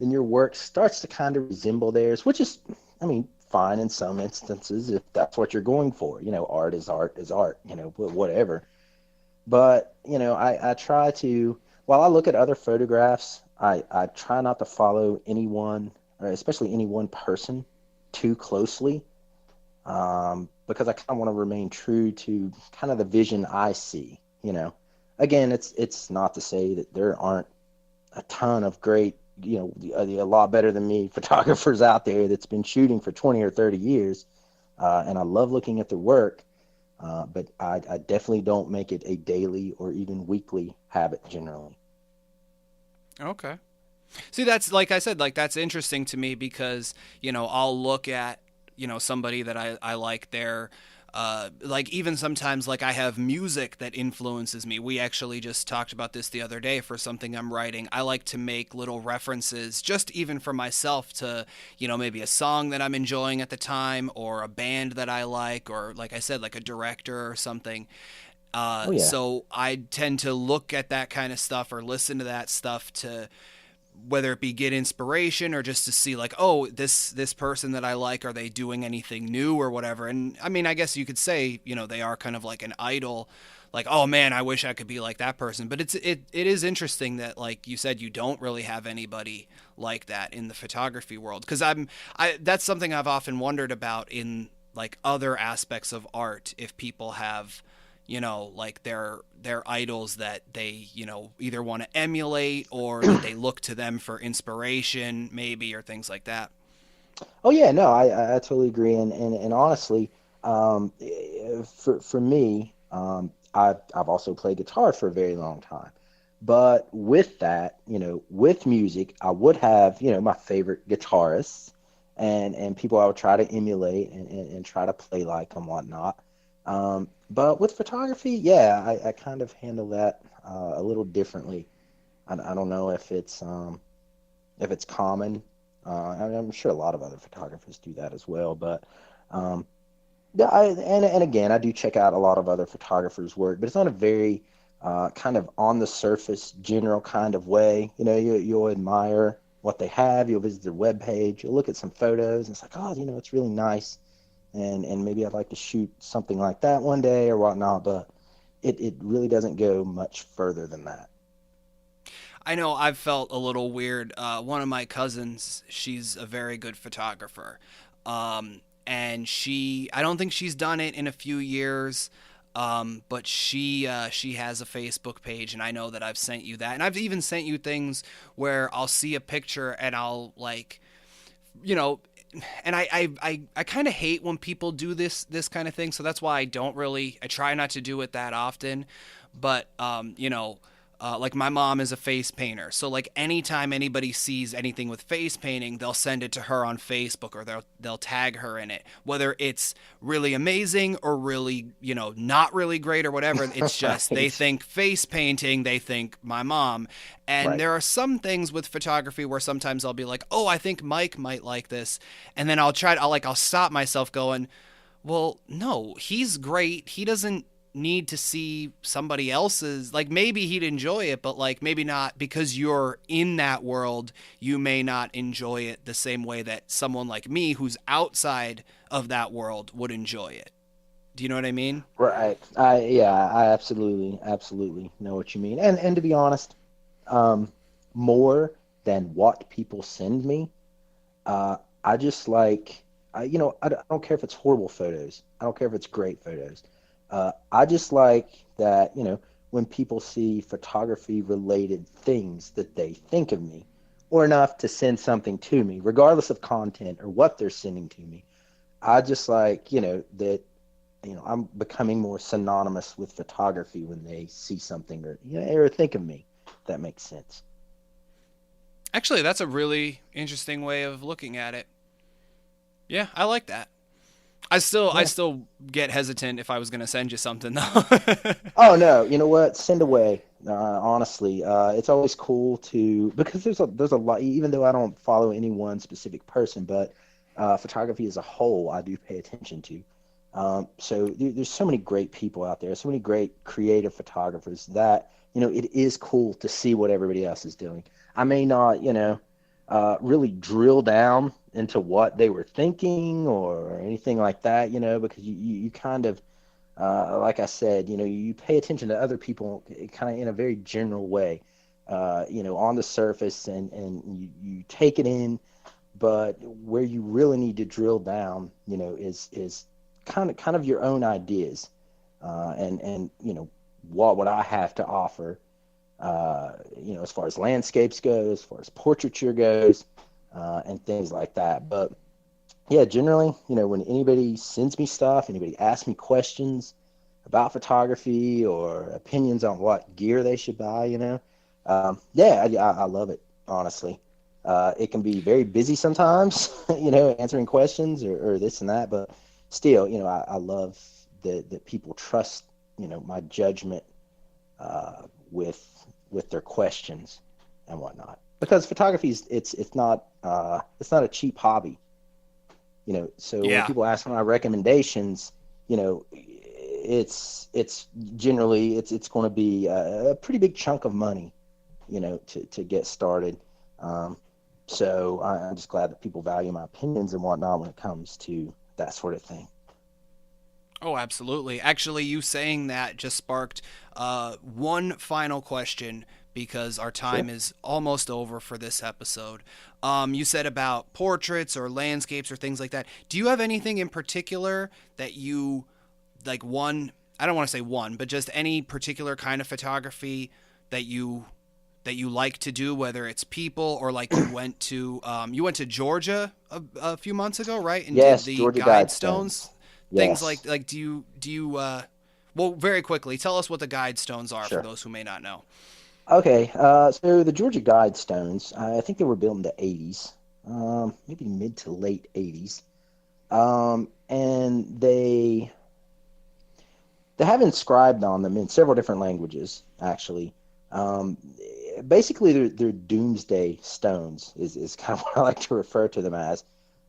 then your work starts to kind of resemble theirs, which is, I mean, fine in some instances if that's what you're going for. Art is art, whatever. But, I try to, while I look at other photographs, I try not to follow anyone, or especially any one person, too closely, because I kind of want to remain true to kind of the vision I see. Again, it's not to say that there aren't a ton of great, a lot better than me photographers out there that's been shooting for 20 or 30 years. And I love looking at their work, but I definitely don't make it a daily or even weekly habit generally. Okay. See, that's like I said, like that's interesting to me because, I'll look at, somebody that I like their like even sometimes like I have music that influences me. We actually just talked about this the other day for something I'm writing. I like to make little references just even for myself to, maybe a song that I'm enjoying at the time or a band that I like or like I said like a director or something. Oh, yeah. So I tend to look at that kind of stuff or listen to that stuff to whether it be get inspiration or just to see like, oh, this person that I like, are they doing anything new or whatever. And I mean, I guess you could say, they are kind of like an idol, like, oh man, I wish I could be like that person. But it is interesting that like you said, you don't really have anybody like that in the photography world, because I that's something I've often wondered about in like other aspects of art, if people have, like their idols that they, either want to emulate or that they look to them for inspiration, maybe, or things like that. Oh, yeah, no, I totally agree. And honestly, for me, I've also played guitar for a very long time. But with that, with music, I would have, my favorite guitarists and people I would try to emulate and try to play like and whatnot. But with photography, yeah, I kind of handle that a little differently. I don't know if it's common. I'm sure a lot of other photographers do that as well, but um, yeah, and again, I do check out a lot of other photographers' work, but it's not a very kind of on the surface, general kind of way. You'll admire what they have, you'll visit their webpage, you'll look at some photos, and it's like, oh, it's really nice, and maybe I'd like to shoot something like that one day or whatnot, but it really doesn't go much further than that. I know I've felt a little weird. One of my cousins, she's a very good photographer. And I don't think she's done it in a few years. But she has a Facebook page, and I know that I've sent you that, and I've even sent you things where I'll see a picture and I'll like, you know, and I kind of hate when people do this kind of thing. So that's why I try not to do it that often. But like my mom is a face painter, so like anytime anybody sees anything with face painting, they'll send it to her on Facebook, or they'll tag her in it, whether it's really amazing or really not really great or whatever. It's just they Right. think face painting, they think my mom. And Right. there are some things with photography where sometimes I'll be like, oh, I think Mike might like this, and then I'll stop myself going, well, no, he's great. He doesn't need to see somebody else's, like, maybe he'd enjoy it, but like maybe not, because you're in that world, you may not enjoy it the same way that someone like me who's outside of that world would enjoy it. Do you know what I mean? Right. I absolutely know what you mean. And to be honest, um, more than what people send me, I just like, I don't care if it's horrible photos. I don't care if it's great photos. I just like that, when people see photography related things that they think of me, or enough to send something to me, regardless of content or what they're sending to me. I just like, that, I'm becoming more synonymous with photography when they see something or, or think of me. If that makes sense. Actually, that's a really interesting way of looking at it. Yeah, I like that. I Yeah. still get hesitant if I was going to send you something though. Oh no, you know what? Send away. Honestly, it's always cool to because there's a lot. Even though I don't follow any one specific person, but photography as a whole, I do pay attention to. So there's so many great people out there, so many great creative photographers that it is cool to see what everybody else is doing. I may not, really drill down into what they were thinking or anything like that, because you kind of like I said, you pay attention to other people kind of in a very general way, on the surface, and you take it in, but where you really need to drill down, is kind of your own ideas, and what would I have to offer, as far as landscapes go, as far as portraiture goes, and things like that. But yeah, generally, when anybody sends me stuff, anybody asks me questions about photography or opinions on what gear they should buy, yeah, I love it, honestly. It can be very busy sometimes, answering questions or this and that, but still, I love that people trust, my judgment, with their questions and whatnot. Because photography is it's not a cheap hobby. So when Yeah. people ask for my recommendations, it's generally it's going to be a pretty big chunk of money, to get started. Um, so I'm just glad that people value my opinions and whatnot when it comes to that sort of thing. Oh, absolutely. Actually, you saying that just sparked one final question, because our time Sure. is almost over for this episode. You said about portraits or landscapes or things like that. Do you have anything in particular that you like, one, I don't want to say one, but just any particular kind of photography that you like to do, whether it's people or like you went to Georgia a few months ago, right? And did Yes, the Georgia guide stones, Guidestones. things Yes. like do you well, very quickly, tell us what the guide stones are for Sure. those who may not know. Okay, so the Georgia Guidestones, I think they were built in the 80s, maybe mid to late 80s. And they have inscribed on them in several different languages, actually. Um, Basically, they're doomsday stones is kind of what I like to refer to them as.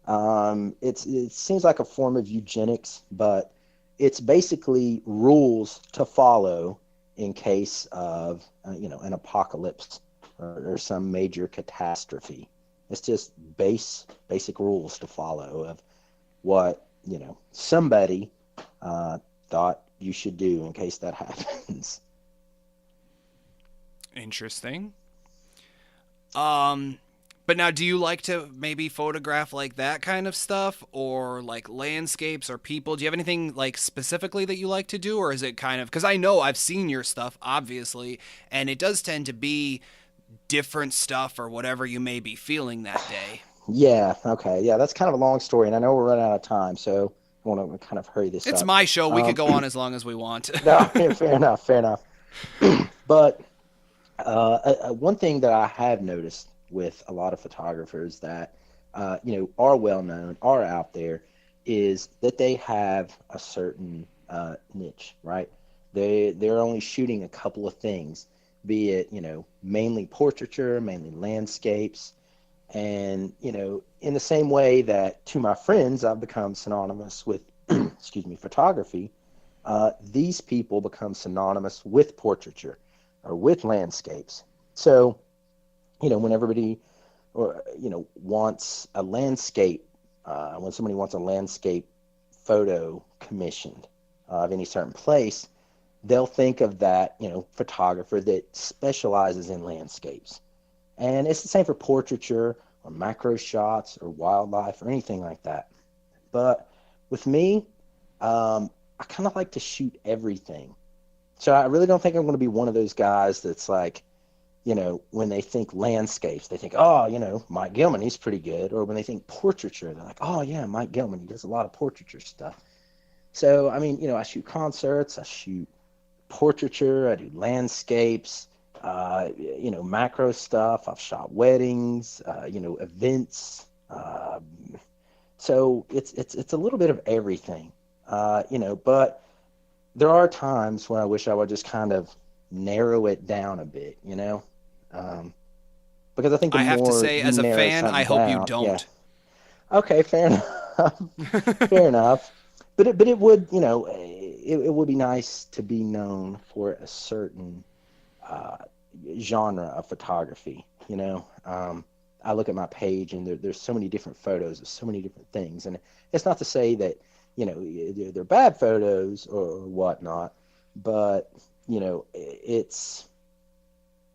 It seems like a form of eugenics, but it's basically rules to follow in case of an apocalypse or some major catastrophe. It's just basic rules to follow of what somebody thought you should do in case that happens. Interesting. Um, but now, do you like to maybe photograph like that kind of stuff, or like landscapes or people? Do you have anything like specifically that you like to do, or is it kind of, because I know I've seen your stuff, obviously, and it does tend to be different stuff or whatever you may be feeling that day. Yeah, okay. Yeah, that's kind of a long story, and I know we're running out of time, so I want to kind of hurry this It's up. my show. We could Um, go on as long as we want. no, fair enough, fair enough. But one thing that I have noticed with a lot of photographers that are well known, are out there, is that they have a certain niche, right? They're only shooting a couple of things, be it mainly portraiture, mainly landscapes, and in the same way that to my friends I've become synonymous with excuse me, photography, these people become synonymous with portraiture or with landscapes. So, when everybody or wants a landscape, when somebody wants a landscape photo commissioned of any certain place, they'll think of that photographer that specializes in landscapes. And it's the same for portraiture or macro shots or wildlife or anything like that. But with me, I kind of like to shoot everything. So I really don't think I'm going to be one of those guys that's like, when they think landscapes, they think, oh, Mike Gillman, he's pretty good. Or when they think portraiture, they're like, oh, yeah, Mike Gillman, he does a lot of portraiture stuff. So, I mean, I shoot concerts, I shoot portraiture, I do landscapes, macro stuff. I've shot weddings, events. So it's a little bit of everything, but there are times when I wish I would just kind of narrow it down a bit, um, because I think the I have to more say, you as a narrow fan, I something hope you down, yeah, don't. okay, fair enough, fair enough. But it would, it would be nice to be known for a certain uh, genre of photography. I look at my page and there's so many different photos of so many different things, and it's not to say that they're bad photos or whatnot, but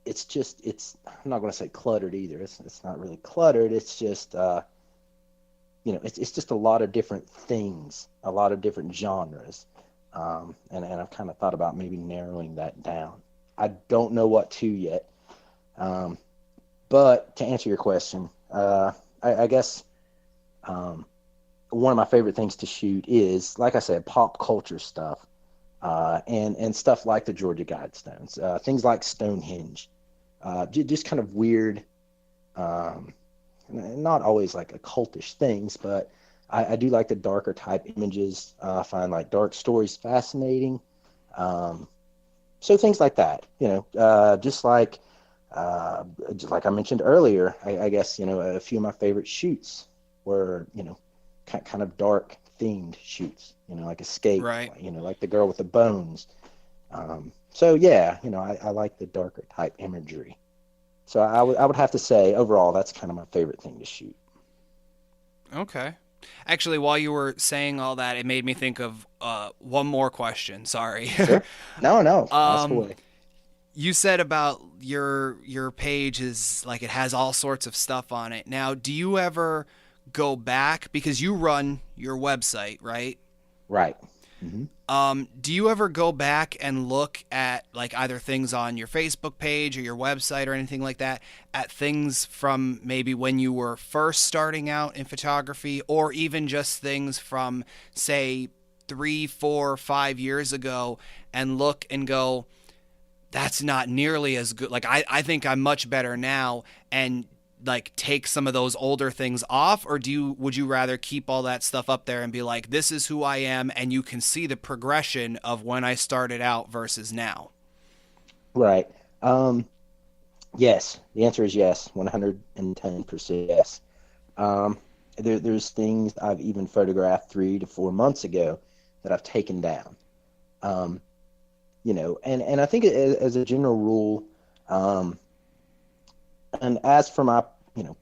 it's just I'm not going to say cluttered either. It's not really cluttered. It's just it's just a lot of different things, a lot of different genres, and I've kind of thought about maybe narrowing that down. I don't know what to yet, um, but to answer your question, I guess um, one of my favorite things to shoot is, like I said, pop culture stuff, and stuff like the Georgia Guidestones, things like Stonehenge, just kind of weird, um, not always like occultish things, but I do like the darker type images. I find like dark stories fascinating. Um, so things like that, just like I mentioned earlier, I guess, a few of my favorite shoots were, kind of dark themed shoots, like Escape, Right. like The Girl with the Bones. So yeah, I like the darker type imagery. So I would have to say overall, that's kind of my favorite thing to shoot. Okay. Actually, while you were saying all that, it made me think of one more question. Sorry. Sure. No, no, ask um, away. you said about your page is like it has all sorts of stuff on it. Now, do you ever go back because you run your website, right? Right. Hmm. Do you ever go back and look at like either things on your Facebook page or your website or anything like that at things from maybe when you were first starting out in photography or even just things from say 3, 4, 5 years ago and look and go, that's not nearly as good. Like I think I'm much better now and like take some of those older things off, or would you rather keep all that stuff up there and be like, this is who I am and you can see the progression of when I started out versus now? Right. Yes. The answer is yes. 110% yes. Um, there's things I've even photographed 3 to 4 months ago that I've taken down. Um, and I think as a general rule, um, and as for my,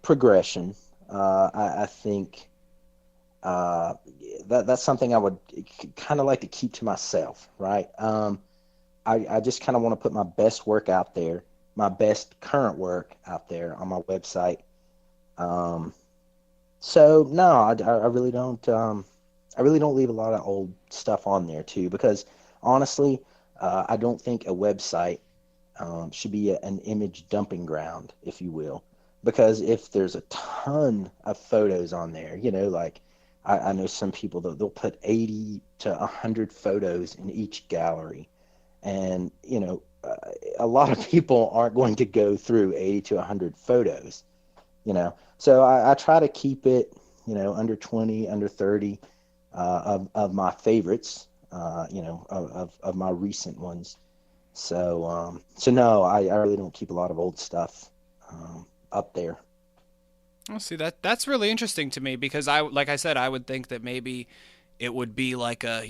progression, I think uh, that's something I would kind of like to keep to myself, right? I just kind of want to put my best work out there, my best current work out there on my website. Um, So no, I really don't. I really don't leave a lot of old stuff on there too, because honestly, I don't think a website should be an image dumping ground, if you will. because if there's a ton of photos on there, like I know some people that they'll put 80 to 100 photos in each gallery. And, a lot of people aren't going to go through 80 to 100 photos, So I try to keep it, under 20, under 30 of my favorites, of my recent ones. So no, I really don't keep a lot of old stuff up there. Oh, see that's really interesting to me because like I said, I would think that maybe it would be like a,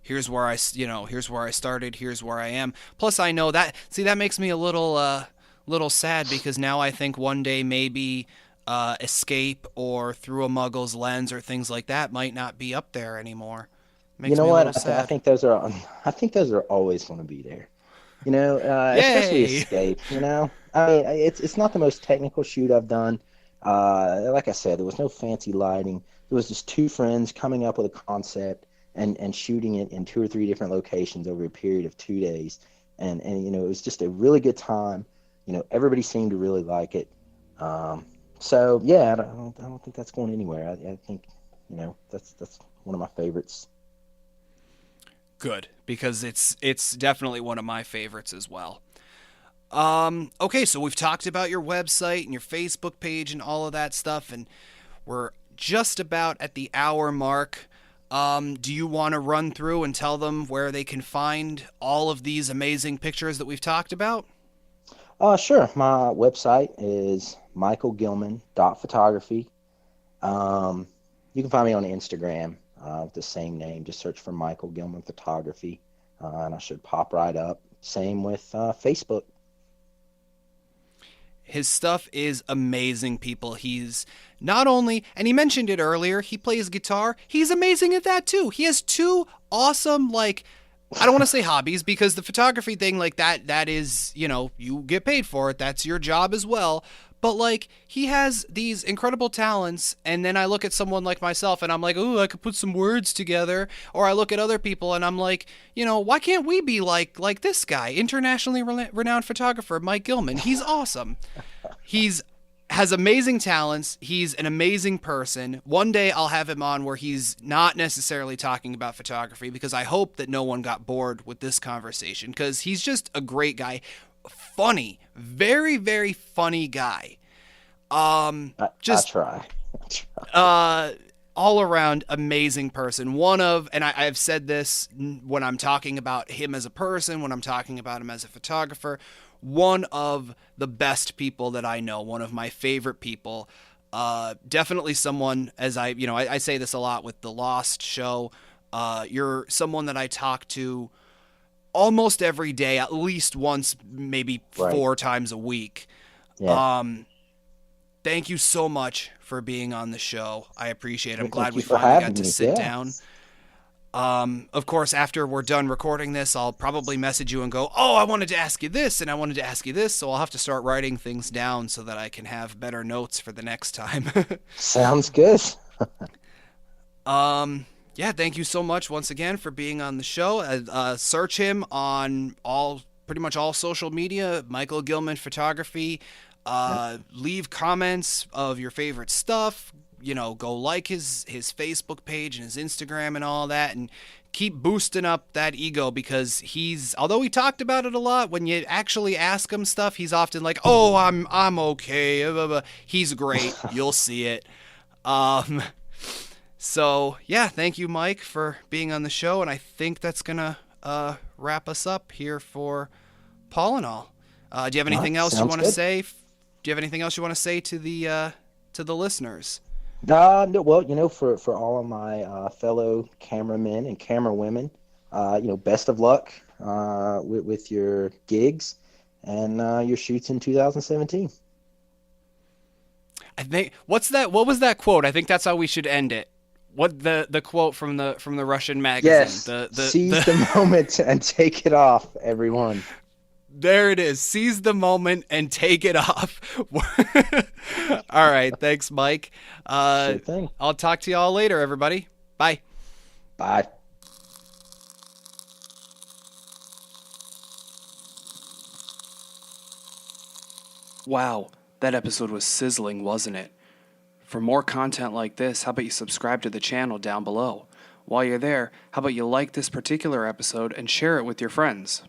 here's where here's where I started, here's where I am. Plus, I know that. See, that makes me a little sad because now I think one day maybe Escape or Through a Muggle's Lens or things like that might not be up there anymore. You Makes know me a what? little I sad. think those are I think those are always going to be there. Especially Yay! Escape. I mean, it's not the most technical shoot I've done. Like I said, there was no fancy lighting. It was just two friends coming up with a concept and shooting it in two or three different locations over a period of 2 days. And it was just a really good time. Everybody seemed to really like it. So yeah, I don't think that's going anywhere. I think that's one of my favorites. Good, because it's definitely one of my favorites as well. Okay, so we've talked about your website and your Facebook page and all of that stuff, and we're just about at the hour mark. Do you want to run through and tell them where they can find all of these amazing pictures that we've talked about? Sure. My website is michaelgillman.photography. Um, you can find me on Instagram with the same name. Just search for Michael Gillman Photography, and I should pop right up. Same with Facebook. His stuff is amazing, people. He's not only, and he mentioned it earlier, he plays guitar. He's amazing at that too. He has two awesome, like, I don't want to say hobbies because the photography thing, like that is, you get paid for it. That's your job as well. But like, he has these incredible talents, and then I look at someone like myself and I'm like, ooh, I could put some words together. Or I look at other people and I'm like, why can't we be like this guy, internationally renowned photographer Mike Gillman? He's awesome. He's has amazing talents. He's an amazing person. One day I'll have him on where he's not necessarily talking about photography because I hope that no one got bored with this conversation because he's just a great guy. Funny, very, very funny guy. I Just try. I try. uh all around amazing person. One of, and I've said this when I'm talking about him as a person, when I'm talking about him as a photographer, one of the best people that I know, one of my favorite people. Definitely someone, as I say this a lot with the Lost show. You're someone that I talk to almost every day, at least once, maybe Right. 4 times a week. Yeah. Thank you so much for being on the show. I appreciate it. I'm Well, glad thank we you for finally got having to me. sit Yeah. down. Of course, after we're done recording this, I'll probably message you and go, oh, I wanted to ask you this and I wanted to ask you this. So I'll have to start writing things down so that I can have better notes for the next time. Sounds good. Yeah, thank you so much once again for being on the show. Search him on pretty much all social media, Michael Gillman Photography. Yep. Leave comments of your favorite stuff. Go like his Facebook page and his Instagram and all that, and keep boosting up that ego because although he talked about it a lot, when you actually ask him stuff, he's often like, "Oh, I'm okay." Blah, blah, blah. He's great. You'll see it. Um, so yeah, thank you, Mike, for being on the show, and I think that's gonna wrap us up here for Paul and all. Do you have All anything right. else you Sounds want to good. say? Do you have anything else you want to say to the listeners? No, well, for all of my fellow cameramen and camera women, best of luck with your gigs and your shoots in 2017. I think what was that quote? I think that's how we should end it. What the quote from the Russian magazine? Yes, seize the moment and take it off, everyone. There it is. Seize the moment and take it off. All right, thanks, Mike. Sure thing. I'll talk to y'all later, everybody. Bye. Bye. Wow, That episode was sizzling, wasn't it? For more content like this, how about you subscribe to the channel down below? While you're there, how about you like this particular episode and share it with your friends?